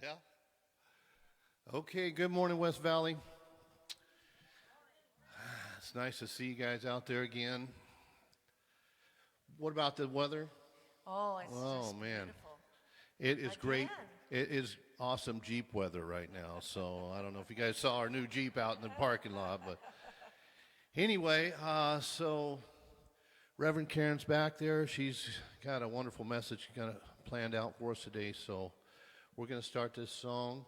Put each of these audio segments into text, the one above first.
Yeah. Okay, good morning, West Valley. It's nice to see you guys out there again. What about the weather? Oh, it's just Man, beautiful. it is great. Again. It is awesome Jeep weather right now. So I don't know if you guys saw our new Jeep out in the parking lot, but anyway, so Reverend Karen's back there. She's got a wonderful message kind of planned out for us today. So we're going to start this song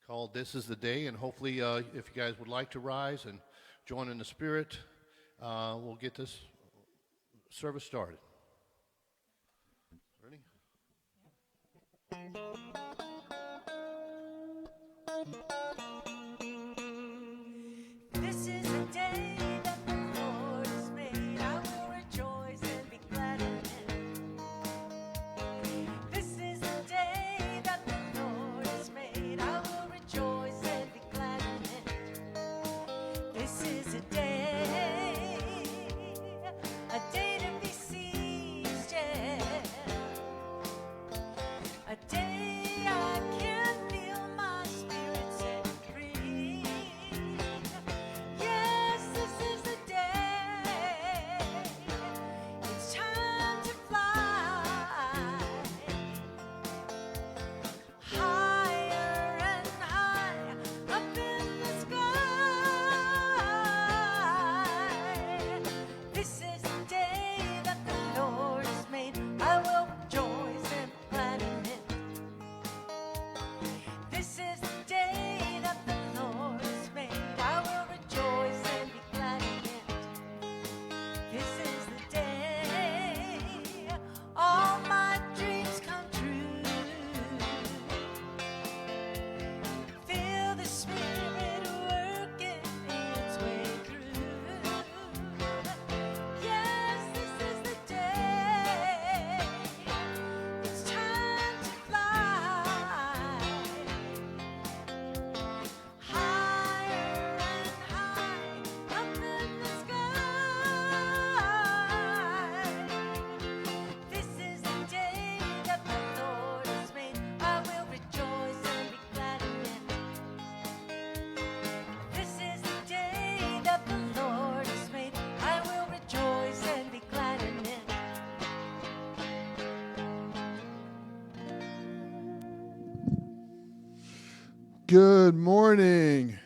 called "This Is the Day," and hopefully, if you guys would like to rise and join in the spirit, we'll get this service started. Ready? This is a day that the Lord has made. I will rejoice and be glad in it. This is the day that the Lord has made. I will rejoice and be glad in it. This is a day to be seized, yeah. A day I can feel my spirit set free. Yes, this is the day. It's time to fly higher and high up in the sky. This is the day that the Lord has made. I will rejoice and be glad in it. This is the day that the Lord has made. I will rejoice and be glad in it. This is the day all my dreams come true. Feel the Spirit working its way through. Yes, this is the day. It's time to fly higher and high up in the sky. This is the day that the Lord has made. I will rejoice and be glad in it. This is the day that the Lord has made. I will rejoice and be glad in it. Good morning.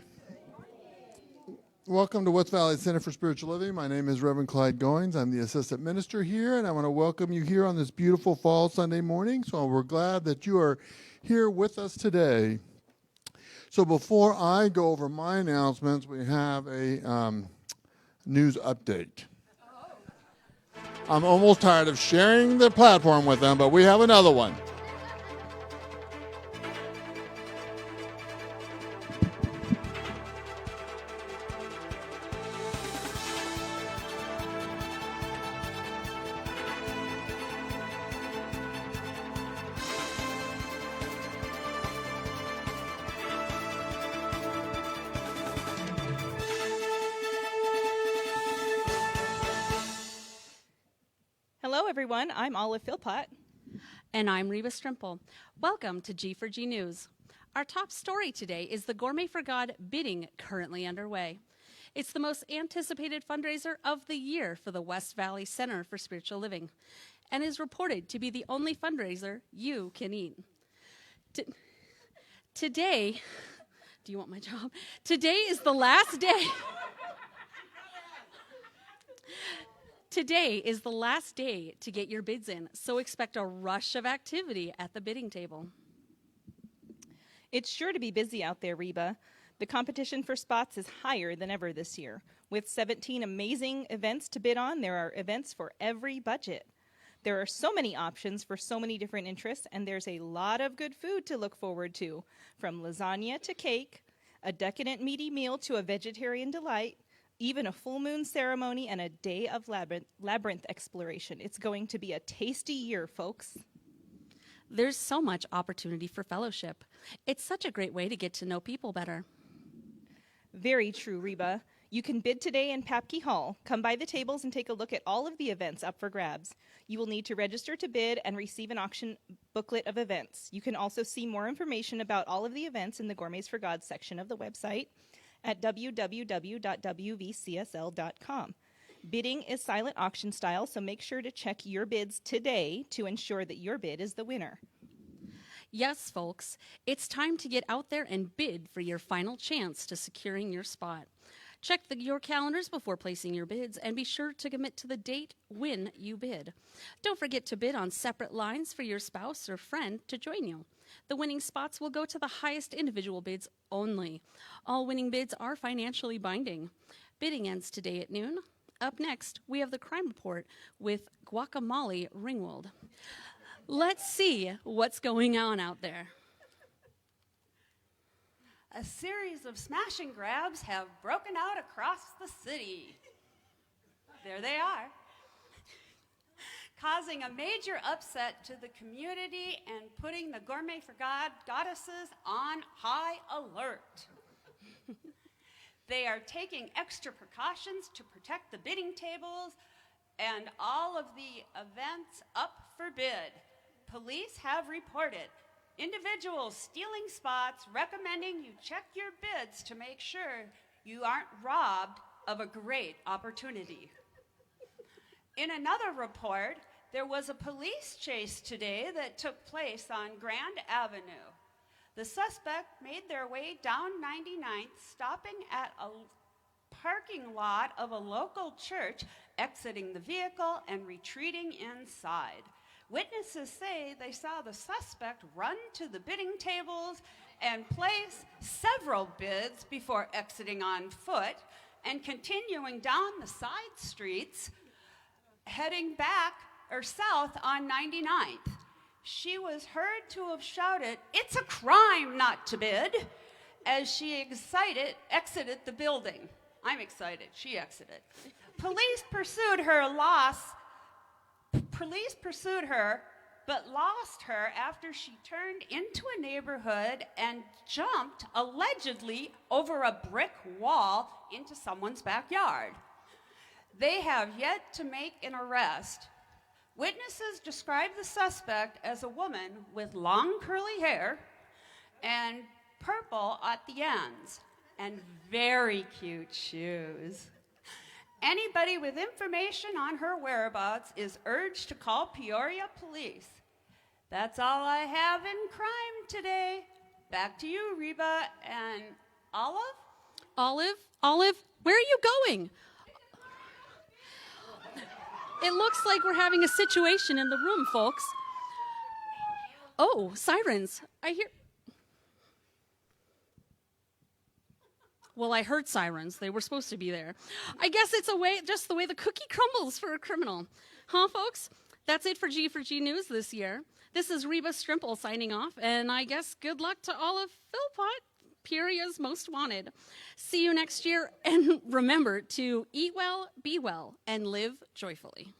Welcome to West Valley Center for Spiritual Living. My name is Reverend Clyde Goins. I'm the assistant minister here, and I want to welcome you here on this beautiful fall Sunday morning. So we're glad that you are here with us today. So before I go over my announcements, we have a news update. I'm almost tired of sharing the platform with them, but we have another one. Hello, everyone. I'm Olive Philpott. And I'm Reba Strimple. Welcome to G4G News. Our top story today is the Gourmet for God bidding currently underway. It's the most anticipated fundraiser of the year for the West Valley Center for Spiritual Living and is reported to be the only fundraiser you can eat. Today, do you want my job? Today is the last day. Today is the last day to get your bids in, so expect a rush of activity at the bidding table. It's sure to be busy out there, Reba. The competition for spots is higher than ever this year. With 17 amazing events to bid on, there are events for every budget. There are so many options for so many different interests, and there's a lot of good food to look forward to, from lasagna to cake, a decadent meaty meal to a vegetarian delight, even a full moon ceremony and a day of labyrinth exploration. It's going to be a tasty year, folks. There's so much opportunity for fellowship. It's such a great way to get to know people better. Very true, Reba. You can bid today in Papke Hall. Come by the tables and take a look at all of the events up for grabs. You will need to register to bid and receive an auction booklet of events. You can also see more information about all of the events in the Gourmets for God section of the website at www.wvcsl.com. Bidding is silent auction style, so make sure to check your bids today to ensure that your bid is the winner. Yes, folks, it's time to get out there and bid for your final chance to securing your spot. Check your calendars before placing your bids and be sure to commit to the date when you bid. Don't forget to bid on separate lines for your spouse or friend to join you. The winning spots will go to the highest individual bids only. All winning bids are financially binding. Bidding ends today at noon. Up next, we have the Crime Report with Guacamole Ringwald. Let's see what's going on out there. A series of smash and grabs have broken out across the city. There they are, causing a major upset to the community and putting the Gourmet for God goddesses on high alert. They are taking extra precautions to protect the bidding tables and all of the events up for bid. Police have reported individuals stealing spots, recommending you check your bids to make sure you aren't robbed of a great opportunity. In another report, there was a police chase today that took place on Grand Avenue. The suspect made their way down 99th, stopping at a parking lot of a local church, exiting the vehicle and retreating inside. Witnesses say they saw the suspect run to the bidding tables and place several bids before exiting on foot and continuing down the side streets, heading back or south on 99th. She was heard to have shouted, "It's a crime not to bid," as she exited the building. I'm excited. She exited. Police pursued her, but lost her after she turned into a neighborhood and jumped, allegedly, over a brick wall into someone's backyard. They have yet to make an arrest. Witnesses describe the suspect as a woman with long curly hair and purple at the ends and very cute shoes. Anybody with information on her whereabouts is urged to call Peoria Police. That's all I have in crime today. Back to you, Reba and Olive. Olive, where are you going? It looks like we're having a situation in the room, folks. Oh, sirens. I heard sirens. They were supposed to be there. I guess it's just the way the cookie crumbles for a criminal. Huh, folks? That's it for G4G News this year. This is Reba Strimple signing off, and I guess good luck to all of Philpott, Peoria's most wanted. See you next year, and remember to eat well, be well, and live joyfully.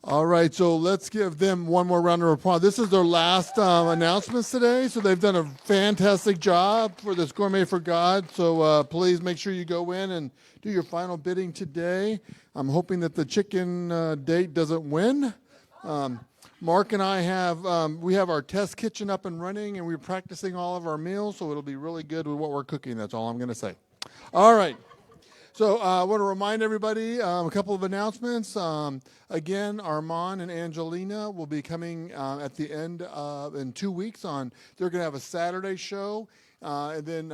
All right, so let's give them one more round of applause. This is their last announcements today, so they've done a fantastic job for this Gourmet for God. So please make sure you go in and do your final bidding today. I'm hoping that the chicken date doesn't win. Mark and I have our test kitchen up and running, and we're practicing all of our meals, so it'll be really good with what we're cooking. That's all I'm going to say. All right. So I want to remind everybody a couple of announcements. Again, Armand and Angelina will be coming at the end in 2 weeks. They're going to have a Saturday show, and then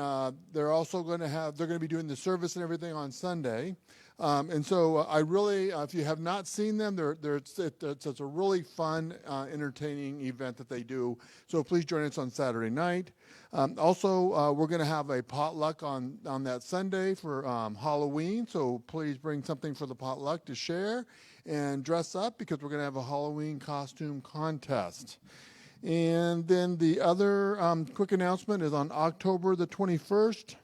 they're also going to be doing the service and everything on Sunday. And so I really, if you have not seen them, it's a really fun, entertaining event that they do. So please join us on Saturday night. Also, we're going to have a potluck on that Sunday for Halloween. So please bring something for the potluck to share and dress up, because we're going to have a Halloween costume contest. And then the other quick announcement is on October the 21st.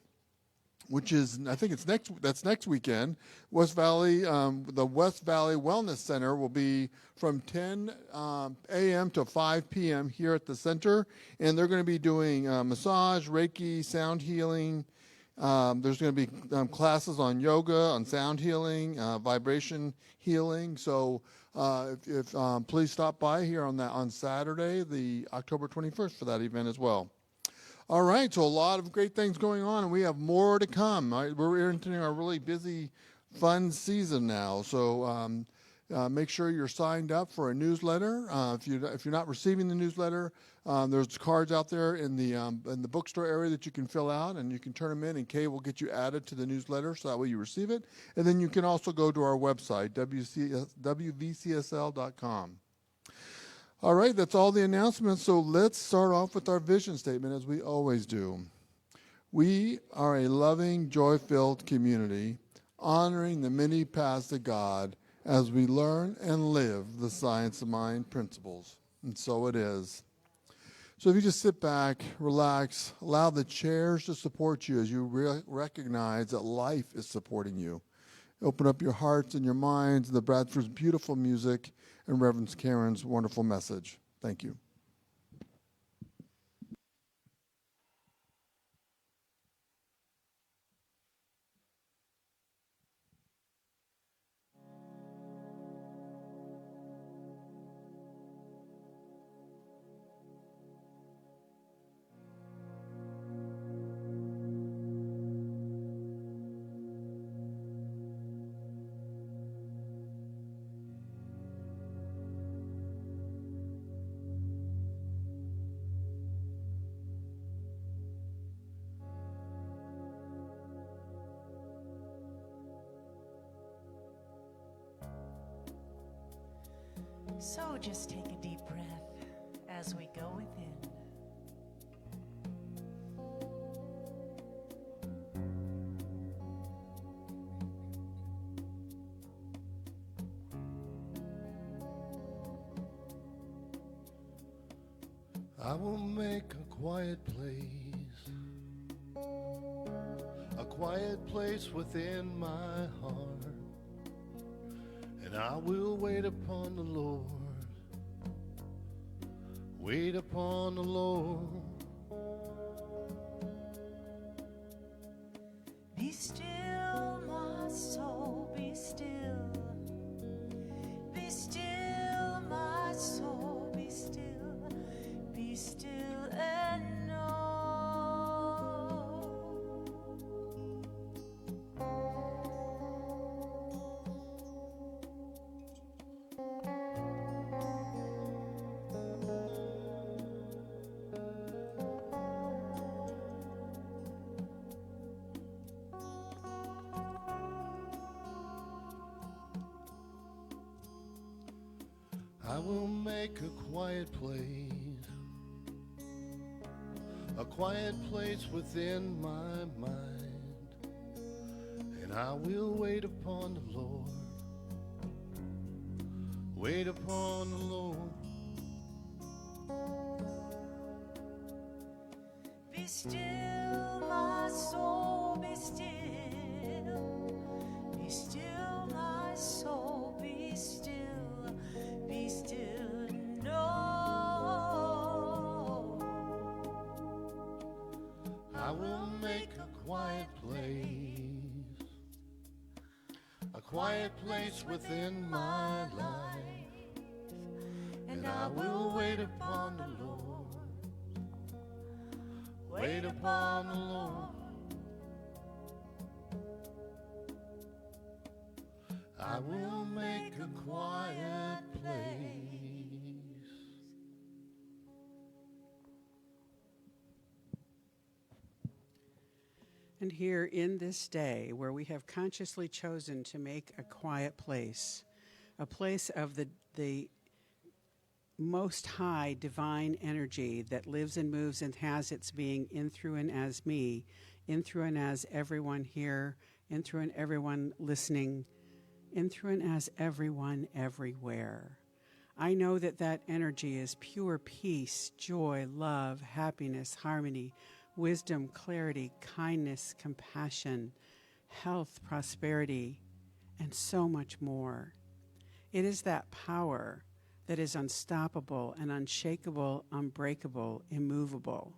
which is, I think it's next weekend. West Valley, the West Valley Wellness Center will be from 10 a.m. to 5 p.m. here at the center, and they're going to be doing massage, Reiki, sound healing. There's going to be classes on yoga, on sound healing, vibration healing. So if please stop by here on Saturday, the October 21st, for that event as well. All right, so a lot of great things going on, and we have more to come. All right, we're entering our really busy, fun season now. So make sure you're signed up for a newsletter. If you're not receiving the newsletter, there's cards out there in the bookstore area that you can fill out, and you can turn them in, and Kay will get you added to the newsletter, so that way you receive it. And then you can also go to our website, wvcsl.com. All right, that's all the announcements. So let's start off with our vision statement, as we always do. We are a loving, joy-filled community, honoring the many paths to God as we learn and live the science of mind principles. And so it is. So if you just sit back, relax, allow the chairs to support you as you recognize that life is supporting you. Open up your hearts and your minds to the Bradford's beautiful music and Reverend Karen's wonderful message. Thank you. So just take a deep breath as we go within. I will make a quiet place within my heart, and I will wait upon the Lord, wait upon the Lord. Be still, my soul, be still. Be still, my soul, be still. Be still and know. I will make a quiet place within my mind, and I will wait upon the Lord, wait upon the Lord. Be still, my soul, be still. Be still, my soul, be still. Be still, no. I will make a quiet place within my life, and I will wait upon the Lord, wait upon the Lord. I will make a quiet place. And here in this day where we have consciously chosen to make a quiet place, a place of the most high divine energy that lives and moves and has its being in, through, and as me, in, through, and as everyone here, in, through, and everyone listening, in, through, and as everyone everywhere. I know that that energy is pure peace, joy, love, happiness, harmony, wisdom, clarity, kindness, compassion, health, prosperity, and so much more. It is that power that is unstoppable and unshakable, unbreakable, immovable,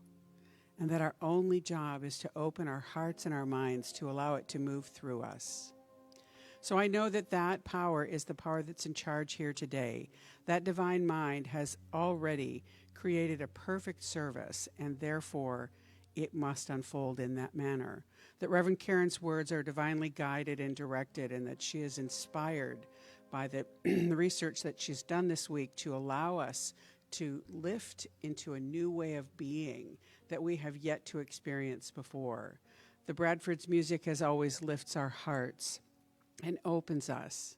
and that our only job is to open our hearts and our minds to allow it to move through us. So I know that that power is the power that's in charge here today. That divine mind has already created a perfect service, and therefore it must unfold in that manner. That Reverend Karen's words are divinely guided and directed, and that she is inspired by the research that she's done this week to allow us to lift into a new way of being that we have yet to experience before. The Bradford's music, as always, lifts our hearts and opens us.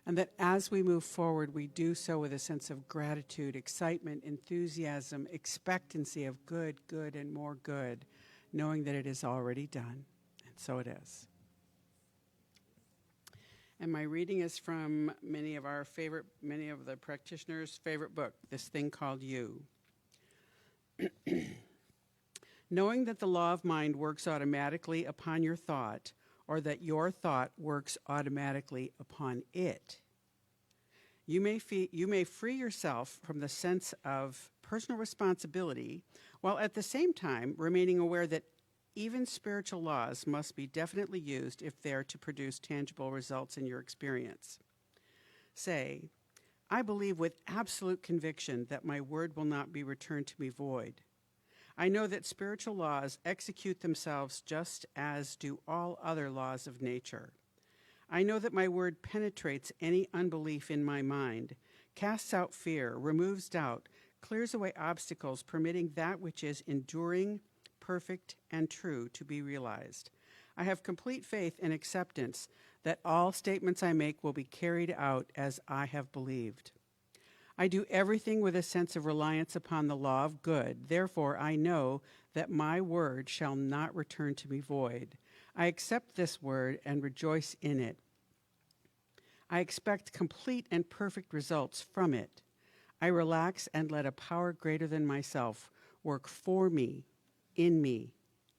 And that as we move forward, we do so with a sense of gratitude, excitement, enthusiasm, expectancy of good, good, and more good, knowing that it is already done. And so it is. And my reading is from many of the practitioners' favorite book, this thing called You. Knowing that the law of mind works automatically upon your thought, or that your thought works automatically upon it, you may free yourself from the sense of personal responsibility, while at the same time remaining aware that even spiritual laws must be definitely used if they are to produce tangible results in your experience. Say, I believe with absolute conviction that my word will not be returned to me void. I know that spiritual laws execute themselves just as do all other laws of nature. I know that my word penetrates any unbelief in my mind, casts out fear, removes doubt, clears away obstacles, permitting that which is enduring, perfect, and true to be realized. I have complete faith and acceptance that all statements I make will be carried out as I have believed. I do everything with a sense of reliance upon the law of good. Therefore, I know that my word shall not return to me void. I accept this word and rejoice in it. I expect complete and perfect results from it. I relax and let a power greater than myself work for me, in me,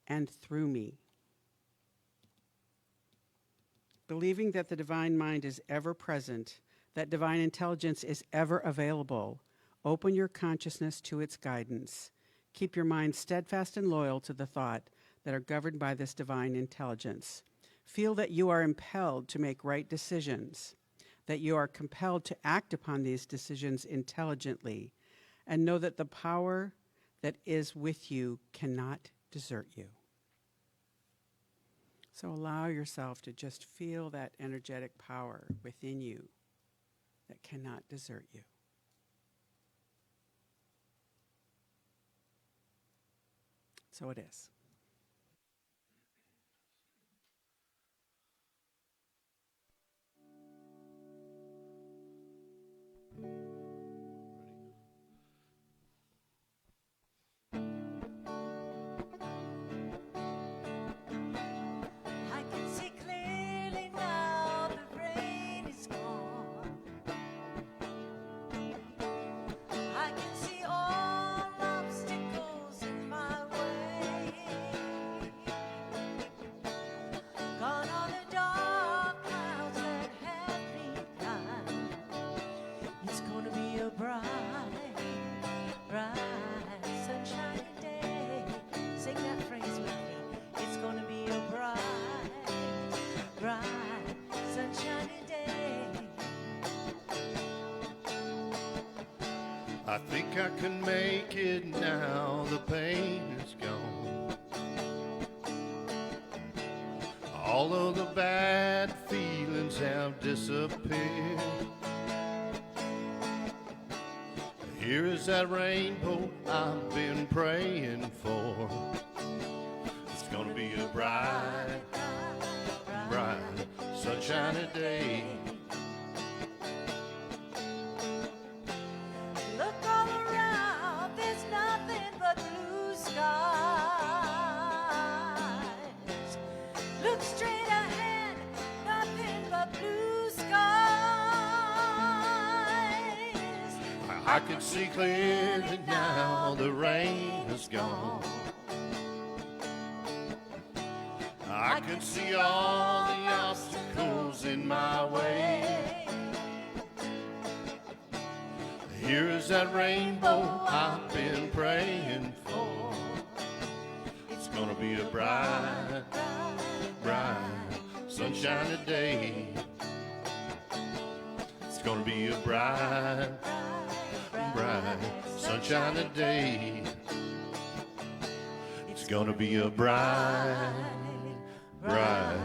and through me. Believing that the divine mind is ever present, that divine intelligence is ever available, open your consciousness to its guidance. Keep your mind steadfast and loyal to the thought that are governed by this divine intelligence. Feel that you are impelled to make right decisions, that you are compelled to act upon these decisions intelligently, and know that the power that is with you cannot desert you. So allow yourself to just feel that energetic power within you that cannot desert you. So it is. I can see clearly now the rain is gone. I can see all obstacles in my way. Gone are the dark clouds that have me blind. It's gonna be a bright, bright, sunshiny day. Sing that phrase with me. It's gonna be a bright, bright, sunshiny day. I think I can make it now, the pain is gone. All of the bad feelings have disappeared. Here is that rainbow I've been praying for. It's gonna be a bright, bright, sunshiny day. Look all around, there's nothing but blue skies. Look straight ahead, nothing but blue skies. I can see clearly now, the rain is gone. can see all the obstacles in my way. Here is that rainbow I've been praying for. It's gonna be a bright, bright, sunshiny day. It's gonna be a bright, bright, sunshiny day. It's gonna be a bright, bright,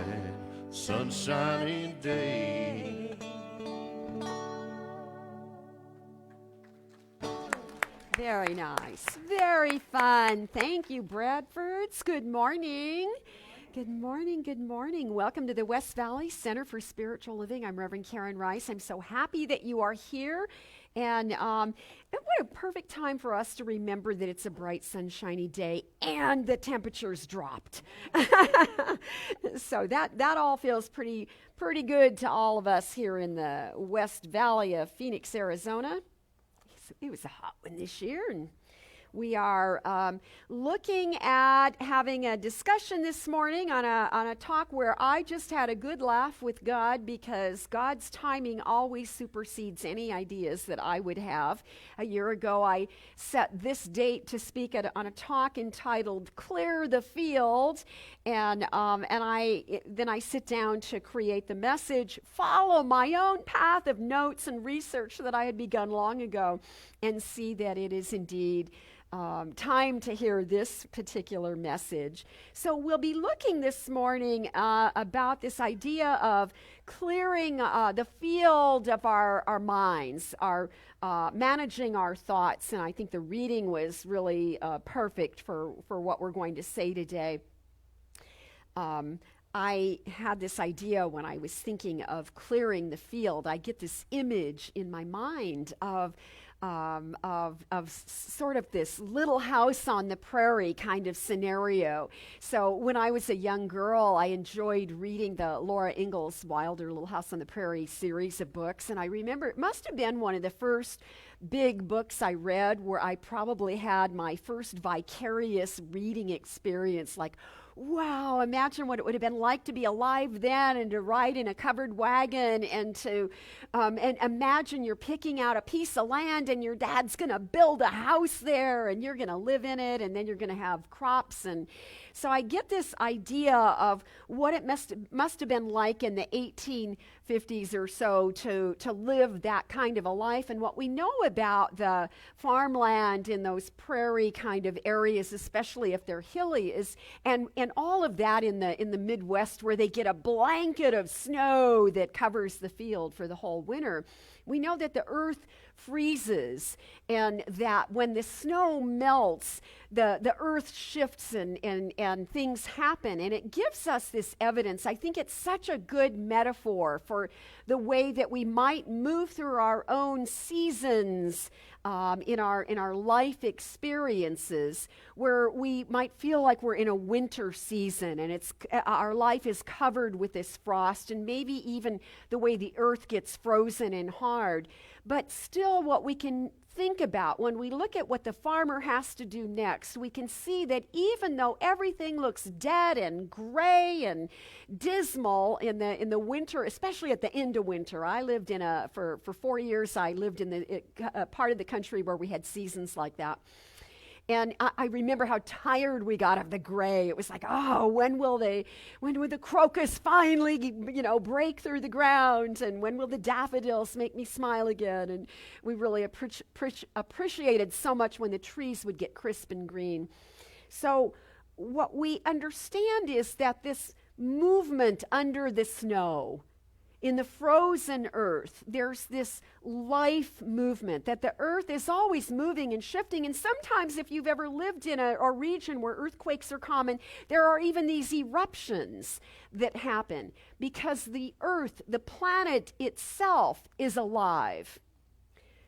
sunshiny day. Very nice. Very fun. Thank you, Bradfords. Good morning. Good morning. Good morning. Welcome to the West Valley Center for Spiritual Living. I'm Reverend Karen Rice. I'm so happy that you are here. And what a perfect time for us to remember that it's a bright, sunshiny day and the temperatures dropped. So that all feels pretty good to all of us here in the West Valley of Phoenix, Arizona. It was a hot one this year, and we are looking at having a discussion this morning on a talk where I just had a good laugh with God, because God's timing always supersedes any ideas that I would have. A year ago, I set this date to speak on a talk entitled "Clear the Field," and then I sit down to create the message, follow my own path of notes and research that I had begun long ago, and see that it is indeed time to hear this particular message. So we'll be looking this morning about this idea of clearing the field of our minds, managing our thoughts. And I think the reading was really perfect for what we're going to say today. I had this idea when I was thinking of clearing the field. I get this image in my mind of sort of this little house on the prairie kind of scenario. So when I was a young girl, I enjoyed reading the Laura Ingalls Wilder Little House on the Prairie series of books. And I remember it must have been one of the first big books I read where I probably had my first vicarious reading experience. Like, wow, imagine what it would have been like to be alive then and to ride in a covered wagon and to and imagine you're picking out a piece of land and your dad's going to build a house there and you're going to live in it and then you're going to have crops. And so I get this idea of what it must have been like in the 1850s or so to live that kind of a life. And what we know about the farmland in those prairie kind of areas, especially if they're hilly, is and all of that in the Midwest, where they get a blanket of snow that covers the field for the whole winter. We know that the earth freezes, and that when the snow melts, the earth shifts and things happen. And it gives us this evidence. I think it's such a good metaphor for the way that we might move through our own seasons in our life experiences, where we might feel like we're in a winter season and our life is covered with this frost, and maybe even the way the earth gets frozen and hard. But still, what we can think about when we look at what the farmer has to do next, we can see that even though everything looks dead and gray and dismal in the winter, especially at the end of winter. I lived for 4 years, I lived in the part of the country where we had seasons like that. And I remember how tired we got of the gray. It was like, oh, when will the crocus finally, break through the ground? And when will the daffodils make me smile again? And we really appreciated so much when the trees would get crisp and green. So what we understand is that this movement under the snow, in the frozen earth, there's this life movement, that the earth is always moving and shifting. And sometimes, if you've ever lived in a region where earthquakes are common, there are even these eruptions that happen because the earth, the planet itself, is alive.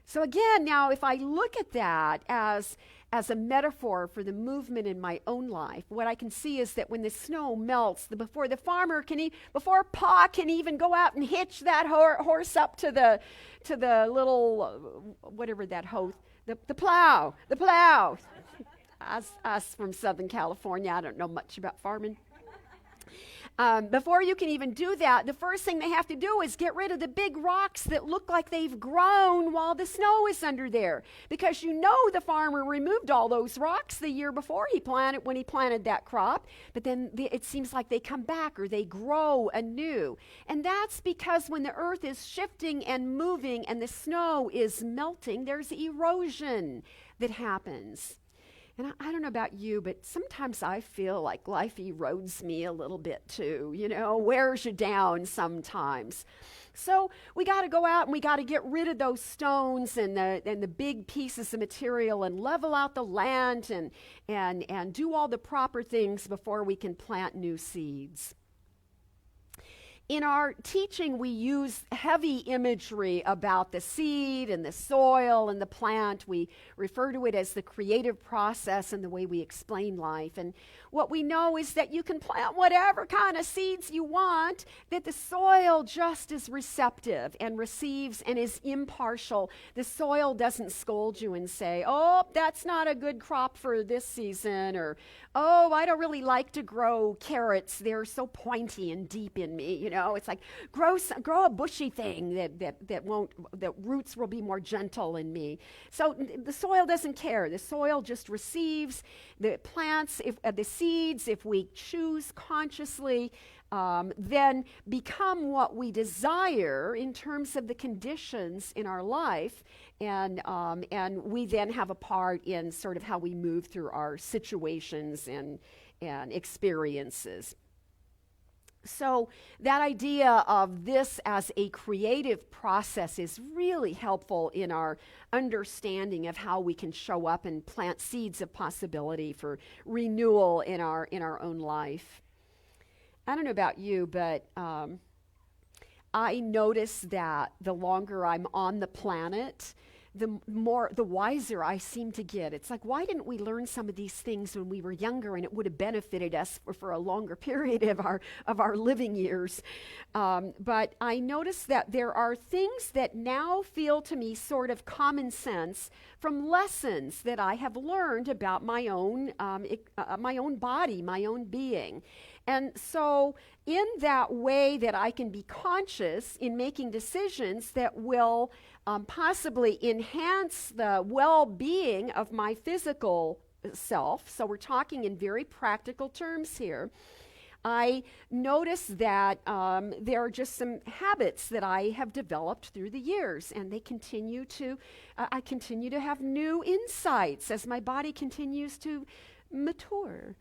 So again, now if I look at that as a metaphor for the movement in my own life, what I can see is that when the snow melts, before Pa can even go out and hitch that horse up to the little whatever that hoe, the plow. Us from Southern California, I don't know much about farming. Before you can even do that, the first thing they have to do is get rid of the big rocks that look like they've grown while the snow is under there. Because you know the farmer removed all those rocks the year before when he planted that crop, but then it seems like they come back or they grow anew. And that's because when the earth is shifting and moving and the snow is melting, there's erosion that happens. And I don't know about you, but sometimes I feel like life erodes me a little bit too, wears you down sometimes. So we got to go out and we got to get rid of those stones and the big pieces of material and level out the land and do all the proper things before we can plant new seeds. In our teaching, we use heavy imagery about the seed and the soil and the plant. We refer to it as the creative process and the way we explain life. And what we know is that you can plant whatever kind of seeds you want, that the soil just is receptive and receives and is impartial. The soil doesn't scold you and say, oh, that's not a good crop for this season, or, oh, I don't really like to grow carrots. They're so pointy and deep in me, It's like grow a bushy thing that roots will be more gentle in me. So the soil doesn't care. The soil just receives the plants, the seeds, if we choose consciously, then become what we desire in terms of the conditions in our life, and we then have a part in sort of how we move through our situations and experiences. So that idea of this as a creative process is really helpful in our understanding of how we can show up and plant seeds of possibility for renewal in our own life. I don't know about you, but I notice that the longer I'm on the planet, the wiser I seem to get. It's like, why didn't we learn some of these things when we were younger, and it would have benefited us for a longer period of our living years? But I notice that there are things that now feel to me sort of common sense from lessons that I have learned about my own body, my own being. And so in that way that I can be conscious in making decisions that will possibly enhance the well-being of my physical self, so we're talking in very practical terms here, I notice that there are just some habits that I have developed through the years, and they continue to, I continue to have new insights as my body continues to mature.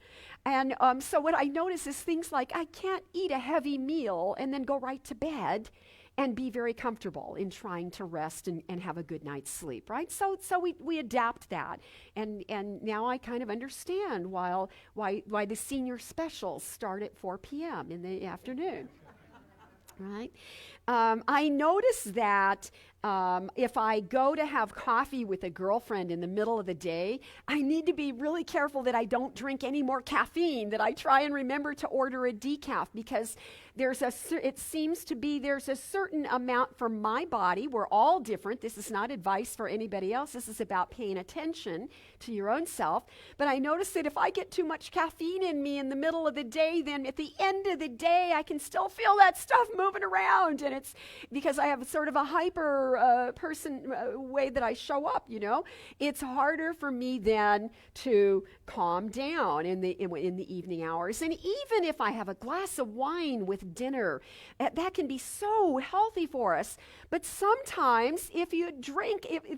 And so what I notice is things like I can't eat a heavy meal and then go right to bed and be very comfortable in trying to rest and have a good night's sleep, right? So we adapt that. And now I kind of understand why the senior specials start at 4 p.m. in the afternoon, right? I notice that if I go to have coffee with a girlfriend in the middle of the day, I need to be really careful that I don't drink any more caffeine, that I try and remember to order a decaf, because it seems to be there's a certain amount for my body. We're all different. This is not advice for anybody else. This is about paying attention to your own self. But I notice that if I get too much caffeine in me in the middle of the day, then at the end of the day, I can still feel that stuff moving around. And it's because I have sort of a hyper way that I show up, It's harder for me then to calm down in the evening hours. And even if I have a glass of wine with dinner, that can be so healthy for us. But sometimes if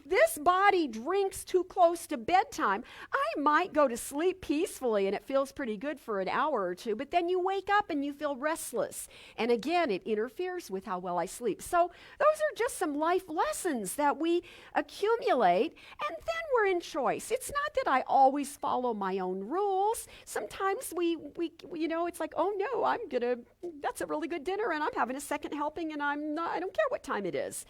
this body drinks too close to bedtime, I might go to sleep peacefully and it feels pretty good for an hour or two, but then you wake up and you feel restless. And again, it interferes with how well I sleep. So those are just some life lessons that we accumulate, and then we're in choice. It's not that I always follow my own rules. Sometimes we it's like, oh no, that's a really good dinner and I'm having a second helping and I don't care what time it is.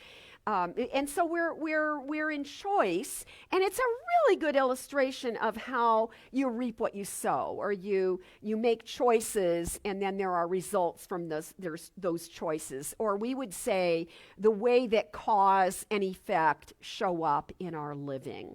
And so we're in choice, and it's a really good illustration of how you reap what you sow, or you make choices, and then there are results from those choices. Or we would say the way that cause and effect show up in our living.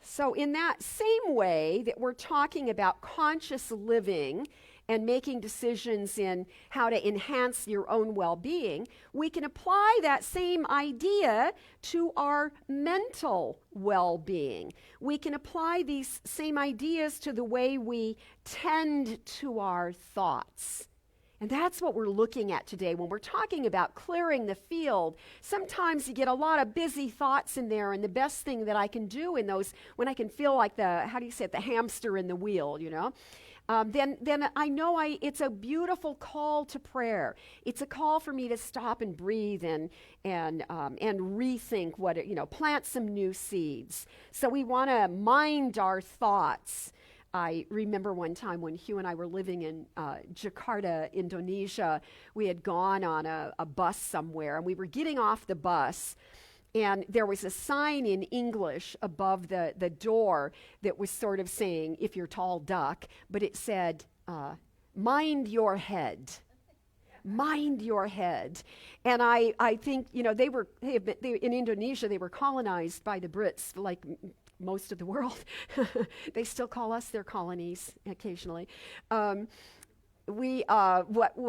So, in that same way that we're talking about conscious living and making decisions in how to enhance your own well being, we can apply that same idea to our mental well being. We can apply these same ideas to the way we tend to our thoughts. And that's what we're looking at today. When we're talking about clearing the field, sometimes you get a lot of busy thoughts in there, and the best thing that I can do in those, when I can feel like the hamster in the wheel, then I know it's a beautiful call to prayer. It's a call for me to stop and breathe and rethink plant some new seeds. So we want to mind our thoughts. I remember one time when Hugh and I were living in Jakarta, Indonesia. We had gone on a bus somewhere, and we were getting off the bus, and there was a sign in English above the door that was sort of saying, "If you're tall, duck," but it said, "Mind your head." Mind your head. And I think, in Indonesia, they were colonized by the Brits, like most of the world. They still call us their colonies occasionally. What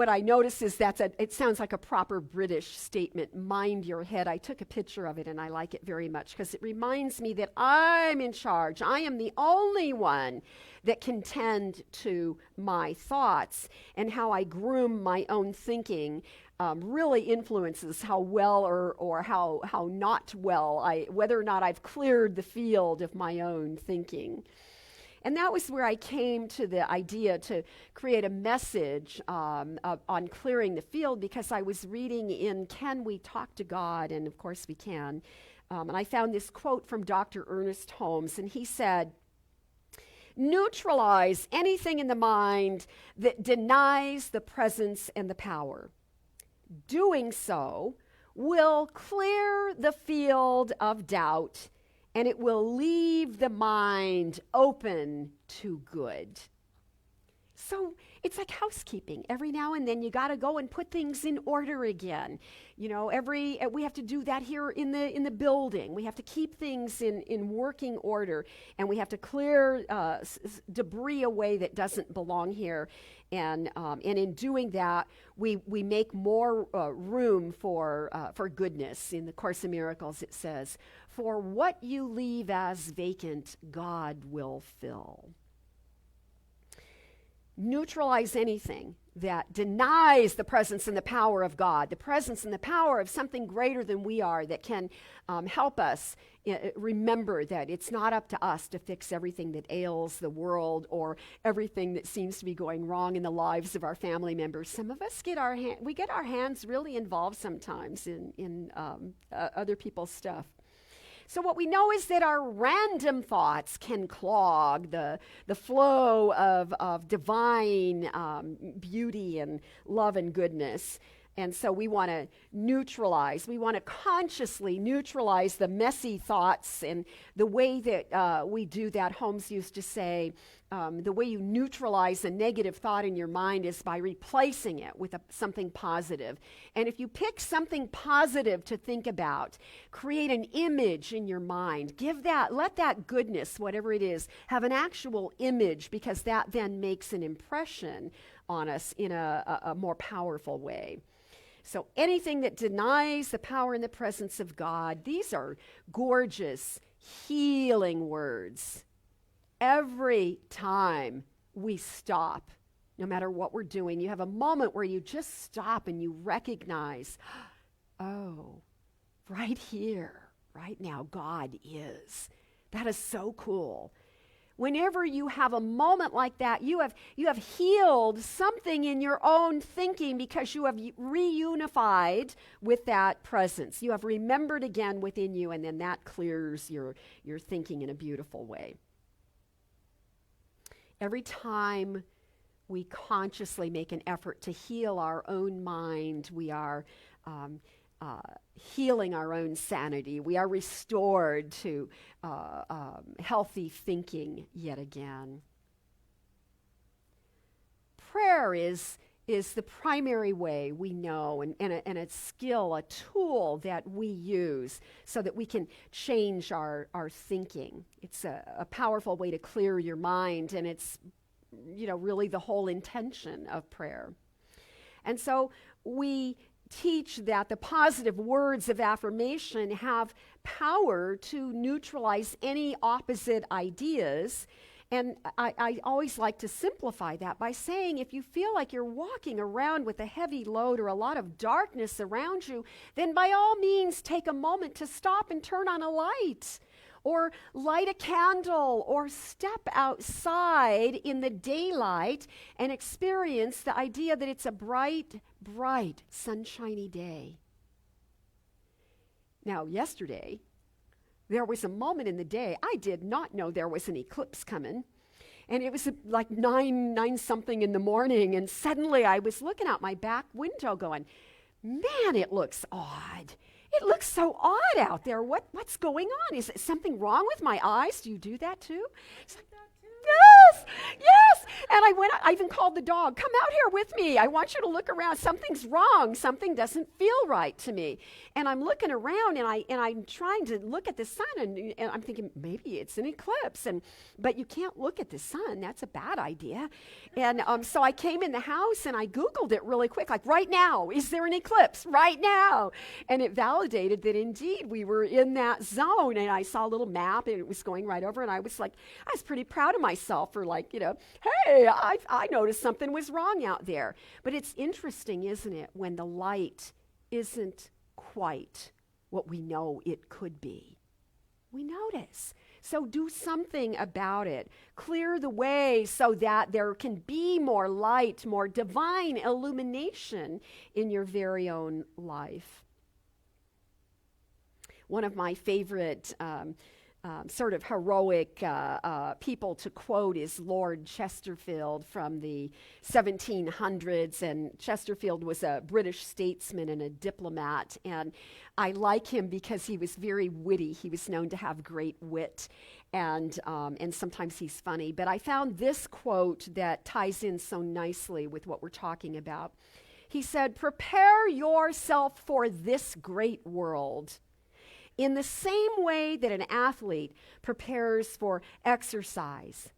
I notice is it sounds like a proper British statement, mind your head. I took a picture of it, and I like it very much because it reminds me that I'm in charge. I am the only one that can tend to my thoughts, and how I groom my own thinking really influences how well or how not well, whether or not I've cleared the field of my own thinking. And that was where I came to the idea to create a message on clearing the field, because I was reading in Can We Talk to God? And of course we can. And I found this quote from Dr. Ernest Holmes, and he said, "Neutralize anything in the mind that denies the presence and the power. Doing so will clear the field of doubt, and it will leave the mind open to good." So it's like housekeeping. Every now and then you got to go and put things in order again. We have to do that here in the building. We have to keep things in working order, and we have to clear debris away that doesn't belong here. And in doing that, we make more room for goodness. In the Course in Miracles, it says, "For what you leave as vacant, God will fill." Neutralize anything that denies the presence and the power of God, the presence and the power of something greater than we are, that can help us remember that it's not up to us to fix everything that ails the world or everything that seems to be going wrong in the lives of our family members. Some of us get our hands really involved sometimes in other people's stuff. So what we know is that our random thoughts can clog the flow of divine beauty and love and goodness. And so we want to consciously neutralize the messy thoughts. And the way that we do that, Holmes used to say, the way you neutralize a negative thought in your mind is by replacing it with something positive. And if you pick something positive to think about, create an image in your mind, let that goodness, whatever it is, have an actual image, because that then makes an impression on us in a more powerful way. So anything that denies the power and the presence of God, these are gorgeous, healing words. Every time we stop, no matter what we're doing, you have a moment where you just stop and you recognize, oh, right here, right now, God is. That is so cool. Whenever you have a moment like that, you have healed something in your own thinking, because you have reunified with that presence. You have remembered again within you, and then that clears your thinking in a beautiful way. Every time we consciously make an effort to heal our own mind, we are healing our own sanity. We are restored to healthy thinking yet again. Prayer is is the primary way we know, and a skill, a tool that we use so that we can change our thinking. It's a powerful way to clear your mind, and it's, really the whole intention of prayer. And so we teach that the positive words of affirmation have power to neutralize any opposite ideas. And I always like to simplify that by saying, if you feel like you're walking around with a heavy load or a lot of darkness around you, then by all means take a moment to stop and turn on a light, or light a candle, or step outside in the daylight and experience the idea that it's a bright, bright, sunshiny day. Now, yesterday, there was a moment in the day I did not know there was an eclipse coming. And it was like 9 something in the morning, and suddenly I was looking out my back window going, man, it looks odd. It looks so odd out there. What's going on? Is something wrong with my eyes? Do you do that too? It's like, yes. And I even called the dog, come out here with me. I want you to look around. Something's wrong. Something doesn't feel right to me. And I'm looking around, and I'm trying to look at the sun, and I'm thinking maybe it's an eclipse. But you can't look at the sun. That's a bad idea. And so I came in the house and I Googled it really quick, like right now, is there an eclipse? Right now. And it validated that indeed we were in that zone. And I saw a little map, and it was going right over. And I was pretty proud of myself for hey, I noticed something was wrong out there. But it's interesting, isn't it, when the light isn't quite what we know it could be. We notice. So do something about it. Clear the way so that there can be more light, more divine illumination in your very own life. One of my favorite sort of heroic people to quote is Lord Chesterfield from the 1700s. And Chesterfield was a British statesman and a diplomat. And I like him because he was very witty. He was known to have great wit, and sometimes he's funny. But I found this quote that ties in so nicely with what we're talking about. He said, "Prepare yourself for this great world in the same way that an athlete prepares for exercise.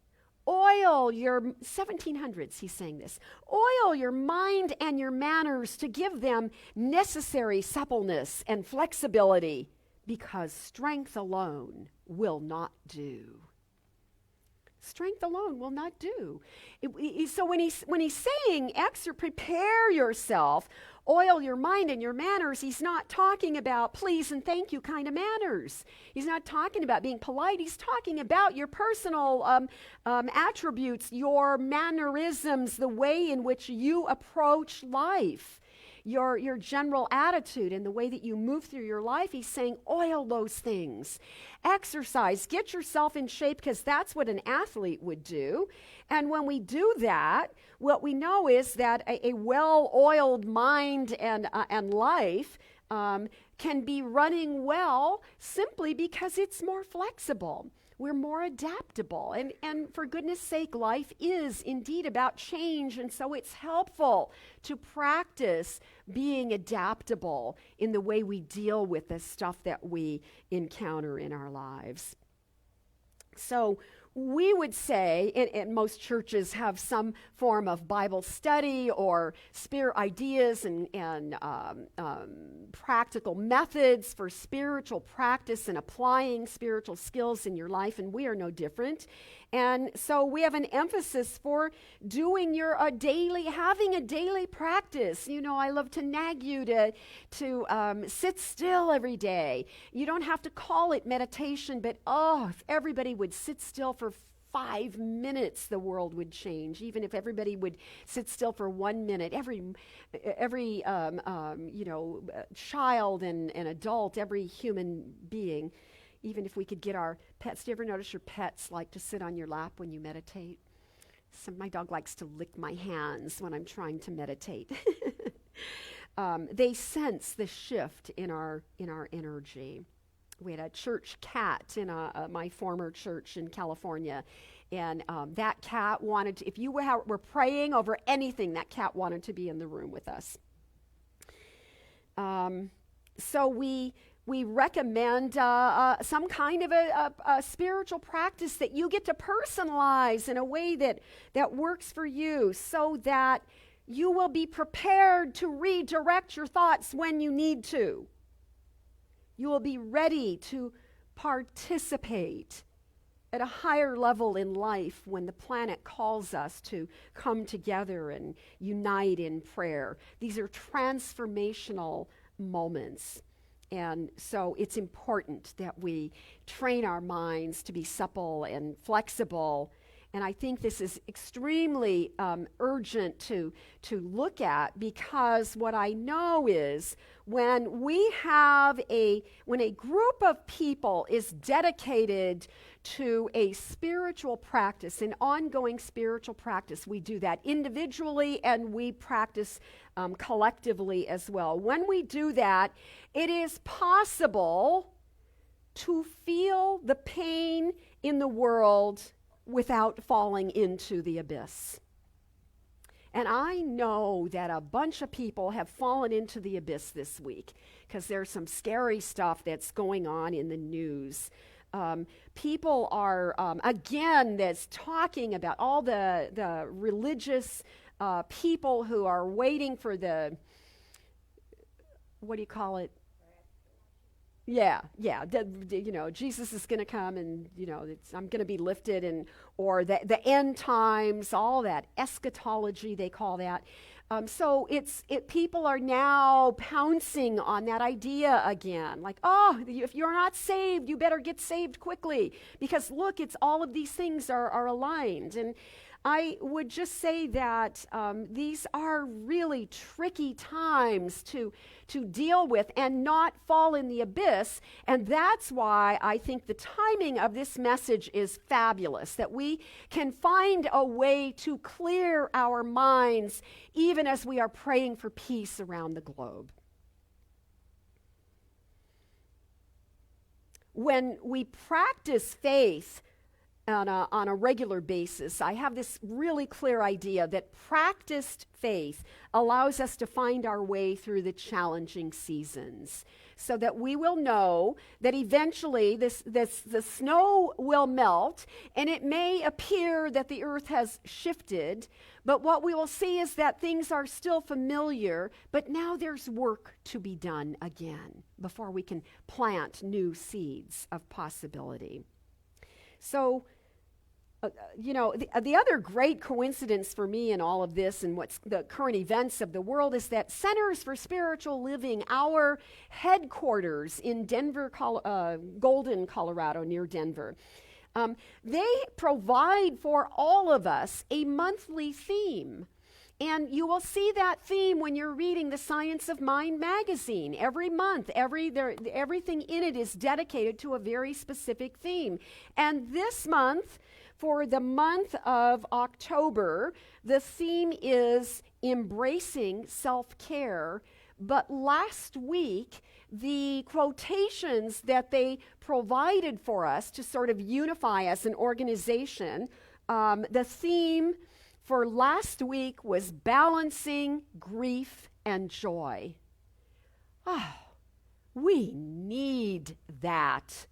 Oil your 1700s, he's saying this. Oil your mind and your manners to give them necessary suppleness and flexibility, because strength alone will not do." Strength alone will not do. So when he's saying prepare yourself, oil your mind and your manners, he's not talking about please and thank you kind of manners. He's not talking about being polite. He's talking about your personal attributes, your mannerisms, the way in which you approach life. Your general attitude and the way that you move through your life. He's saying oil those things. Exercise, get yourself in shape, because that's what an athlete would do. And when we do that, what we know is that a well-oiled mind and life can be running well simply because it's more flexible. We're more adaptable. And for goodness sake, life is indeed about change. And so it's helpful to practice being adaptable in the way we deal with the stuff that we encounter in our lives. So we would say, and most churches have some form of Bible study or spirit ideas and practical methods for spiritual practice and applying spiritual skills in your life, and we are no different. And so we have an emphasis for doing having a daily practice. I love to nag you to sit still every day. You don't have to call it meditation, but if everybody would sit still for 5 minutes, the world would change. Even if everybody would sit still for 1 minute, every child and adult, every human being. Even if we could get our pets. Do you ever notice your pets like to sit on your lap when you meditate? My dog likes to lick my hands when I'm trying to meditate. They sense the shift in our energy. we had a church cat in my former church in California. And that cat wanted to, if you were praying over anything, that cat wanted to be in the room with us. So we recommend some kind of a spiritual practice that you get to personalize in a way that works for you, so that you will be prepared to redirect your thoughts when you need to. You will be ready to participate at a higher level in life when the planet calls us to come together and unite in prayer. These are transformational moments. And so it's important that we train our minds to be supple and flexible. And I think this is extremely urgent to look at, because what I know is when a group of people is dedicated to a spiritual practice, an ongoing spiritual practice, we do that individually and we practice collectively as well. When we do that, it is possible to feel the pain in the world without falling into the abyss. And I know that a bunch of people have fallen into the abyss this week because there's some scary stuff that's going on in the news. People are, again, that's talking about all the religious people who are waiting for the, what do you call it? Yeah. Jesus is going to come, and I'm going to be lifted, and or the end times, all that eschatology they call that. So people are now pouncing on that idea again, like, oh, if you're not saved, you better get saved quickly, because look, it's all of these things are aligned. And I would just say that these are really tricky times to deal with and not fall in the abyss. And that's why I think the timing of this message is fabulous, that we can find a way to clear our minds even as we are praying for peace around the globe. When we practice faith on a regular basis, I have this really clear idea that practiced faith allows us to find our way through the challenging seasons, so that we will know that eventually the snow will melt, and it may appear that the earth has shifted, but what we will see is that things are still familiar, but now there's work to be done again before we can plant new seeds of possibility. So, the other great coincidence for me in all of this and what's the current events of the world is that Centers for Spiritual Living, our headquarters in Denver, Golden, Colorado, near Denver, they provide for all of us a monthly theme. And you will see that theme when you're reading the Science of Mind magazine. Every month, everything in it is dedicated to a very specific theme. And this month, for the month of October, the theme is embracing self-care. But last week, the quotations that they provided for us to sort of unify as an organization, the theme for last week was balancing grief and joy. Oh, we need that.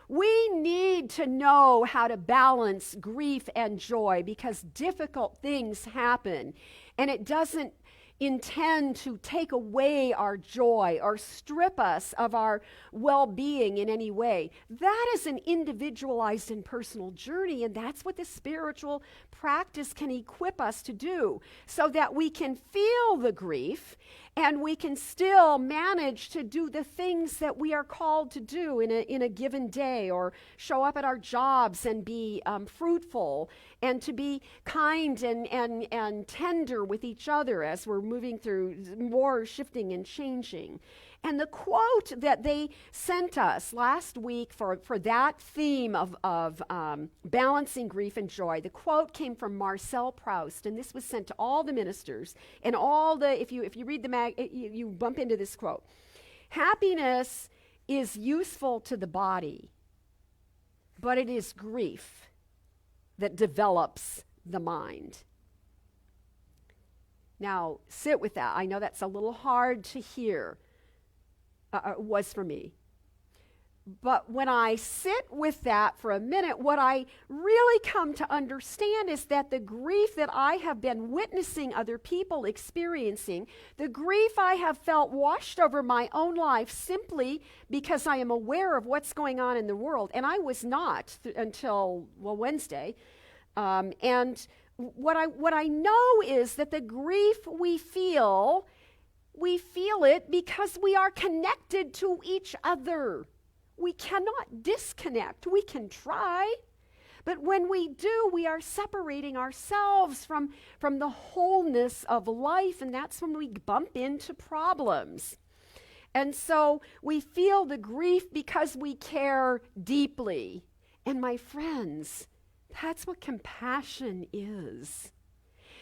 We need to know how to balance grief and joy, because difficult things happen, and it doesn't intend to take away our joy or strip us of our well-being in any way. That is an individualized and personal journey, and that's what the spiritual practice can equip us to do, so that we can feel the grief and we can still manage to do the things that we are called to do in a given day, or show up at our jobs and be fruitful, and to be kind and tender with each other as we're moving through more shifting and changing. And the quote that they sent us last week for that theme of balancing grief and joy, the quote came from Marcel Proust, and this was sent to all the ministers and all the, if you read the you bump into this quote. Happiness is useful to the body, but it is grief that develops the mind. Now, sit with that. I know that's a little hard to hear. It was for me. But when I sit with that for a minute, what I really come to understand is that the grief that I have been witnessing other people experiencing, the grief I have felt washed over my own life simply because I am aware of what's going on in the world, and I was not until, Wednesday. And what I know is that the grief we feel it because we are connected to each other. We cannot disconnect. We can try, but when we do, we are separating ourselves from the wholeness of life, and that's when we bump into problems. And so we feel the grief because we care deeply. And my friends, that's what compassion is.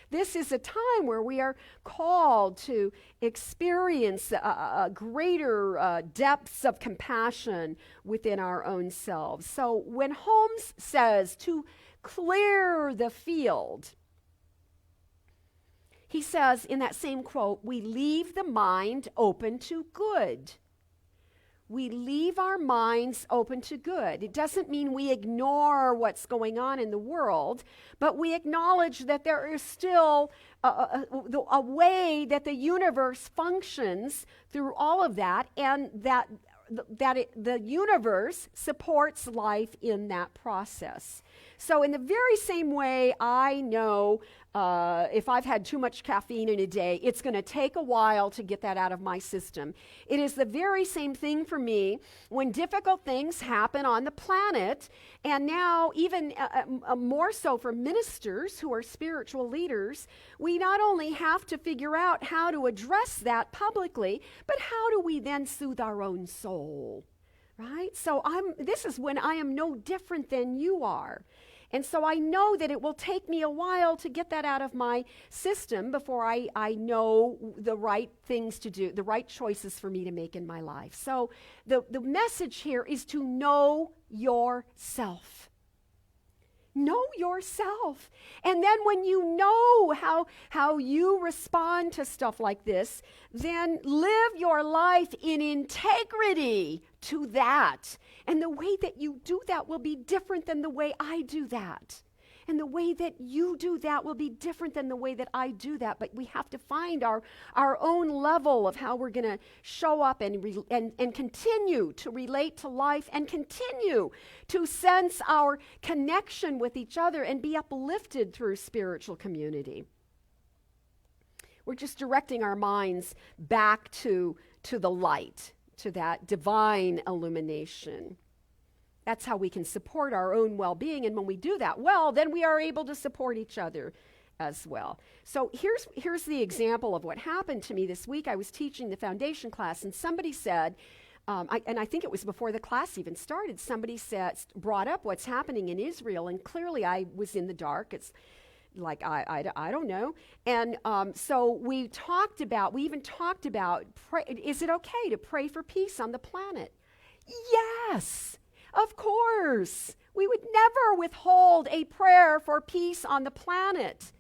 This is a time where we are called to experience greater depths of compassion within our own selves. So when Holmes says to clear the field, he says in that same quote, we leave the mind open to good. We leave our minds open to good. It doesn't mean we ignore what's going on in the world, but we acknowledge that there is still a way that the universe functions through all of that, and that the universe supports life in that process. So in the very same way, I know if I've had too much caffeine in a day, it's going to take a while to get that out of my system. It is the very same thing for me when difficult things happen on the planet, and now even more so for ministers who are spiritual leaders. We not only have to figure out how to address that publicly, but how do we then soothe our own soul, right? So this is when I am no different than you are. And so I know that it will take me a while to get that out of my system before I know the right things to do, the right choices for me to make in my life. So the message here is to know yourself. Know yourself. And then when you know how you respond to stuff like this, then live your life in integrity to that. And the way that you do that will be different than the way I do that. And the way that you do that will be different than the way that I do that. But we have to find our own level of how we're going to show up and continue to relate to life and continue to sense our connection with each other and be uplifted through spiritual community. We're just directing our minds back to the light, to that divine illumination. That's how we can support our own well-being. And when we do that well, then we are able to support each other as well. So here's the example of what happened to me this week. I was teaching the foundation class, and somebody said, and I think it was before the class even started, somebody brought up what's happening in Israel, and clearly I was in the dark. It's like, I don't know. And so we even talked about, is it okay to pray for peace on the planet? Yes, of course. We would never withhold a prayer for peace on the planet.